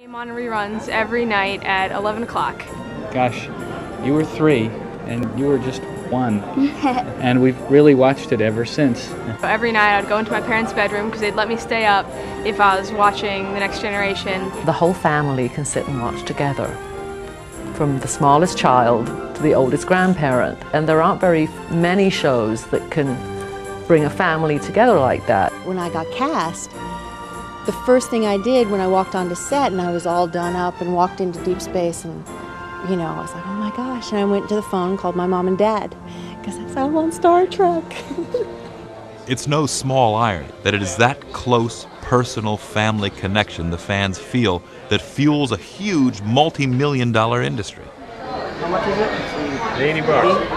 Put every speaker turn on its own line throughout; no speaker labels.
Came on reruns every night at 11 o'clock.
Gosh, you were 3 and you were just 1. And we've really watched it ever since.
Every night I'd go into my parents' bedroom because they'd let me stay up if I was watching The Next Generation.
The whole family can sit and watch together, from the smallest child to the oldest grandparent. And there aren't very many shows that can bring a family together like that.
When I got cast, the first thing I did when I walked onto set and I was all done up and walked into deep space, and I was like, oh my gosh, and I went to the phone and called my mom and dad because I said, I'm on Star Trek.
It's no small irony that it is that close, personal family connection the fans feel that fuels a huge multi-million-dollar industry.
How much is it? $80.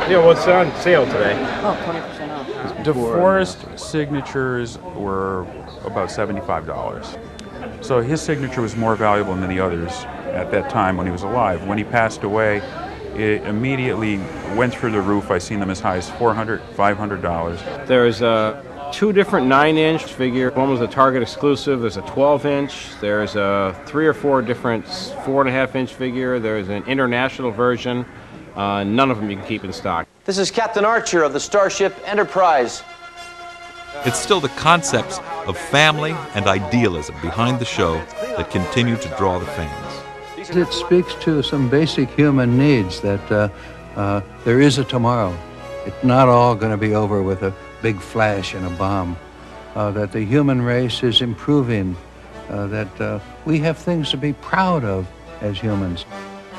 Yeah, well, it's on sale today.
Oh, 20% off.
DeForest signatures were about $75. So his signature was more valuable than the others at that time when he was alive. When he passed away, it immediately went through the roof. I've seen them as high as $400, $500.
There's 2 different 9-inch figure. One was a Target exclusive. There's a 12-inch. There's a 3 or 4 different 4.5-inch figure. There's an international version. None of them you can keep in stock.
This is Captain Archer of the Starship Enterprise.
It's still the concepts of family and idealism behind the show that continue to draw the fans.
It speaks to some basic human needs that there is a tomorrow. It's not all going to be over with a big flash and a bomb. That the human race is improving. That we have things to be proud of as humans.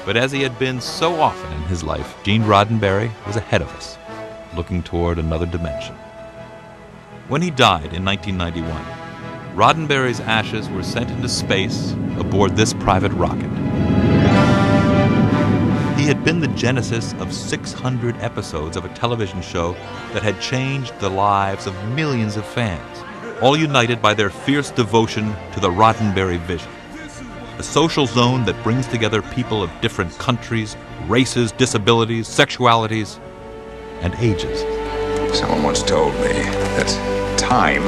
But as he had been so often in his life, Gene Roddenberry was ahead of us, looking toward another dimension. When he died in 1991, Roddenberry's ashes were sent into space aboard this private rocket. He had been the genesis of 600 episodes of a television show that had changed the lives of millions of fans, all united by their fierce devotion to the Roddenberry vision. A social zone that brings together people of different countries, races, disabilities, sexualities, and ages.
Someone once told me that time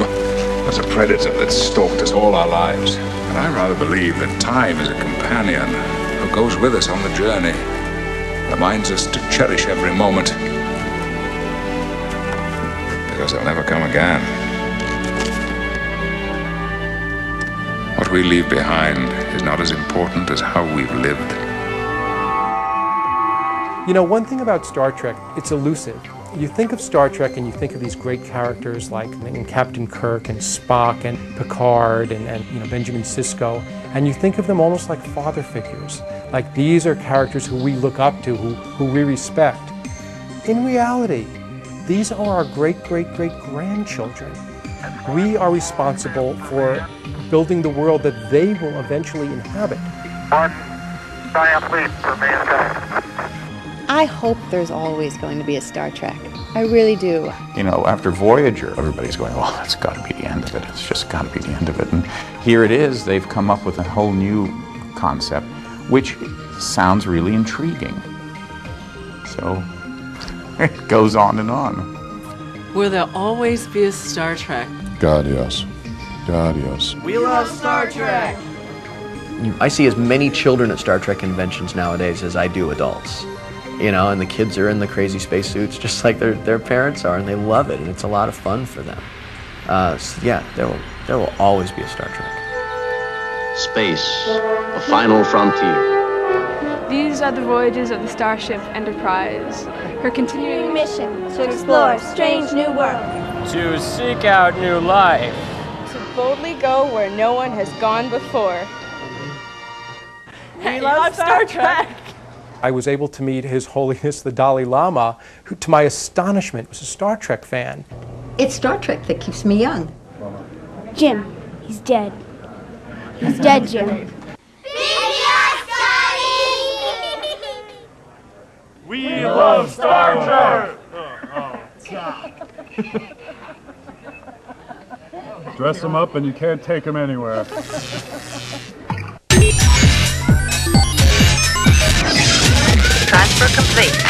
was a predator that stalked us all our lives. And I rather believe that time is a companion who goes with us on the journey, reminds us to cherish every moment, because it'll never come again. What we leave behind is not as important as how we've lived.
You know, one thing about Star Trek, it's elusive. You think of Star Trek and you think of these great characters like Captain Kirk and Spock and Picard and Benjamin Sisko, and you think of them almost like father figures. Like these are characters who we look up to, who we respect. In reality, these are our great-great-great-grandchildren. We are responsible for building the world that they will eventually inhabit.
I hope there's always going to be a Star Trek. I really do.
You know, after Voyager, everybody's going, well, that's got to be the end of it. It's just got to be the end of it. And here it is. They've come up with a whole new concept, which sounds really intriguing. So it goes on and on.
Will there always be a Star Trek?
God, yes. God, yes.
We love Star Trek!
I see as many children at Star Trek conventions nowadays as I do adults. You know, and the kids are in the crazy spacesuits just like their parents are, and they love it, and it's a lot of fun for them. So yeah, there will always be a Star Trek.
Space, a final frontier.
These are the voyages of the Starship Enterprise. Her continuing
mission to explore strange new worlds.
To seek out new life.
To boldly go where no one has gone before.
We love Star Trek!
I was able to meet His Holiness the Dalai Lama, who, to my astonishment, was a Star Trek fan.
It's Star Trek that keeps me young.
Jim, he's dead. He's dead, Jim.
We love Star Trek!
Dress them up and you can't take them anywhere.
Transfer complete.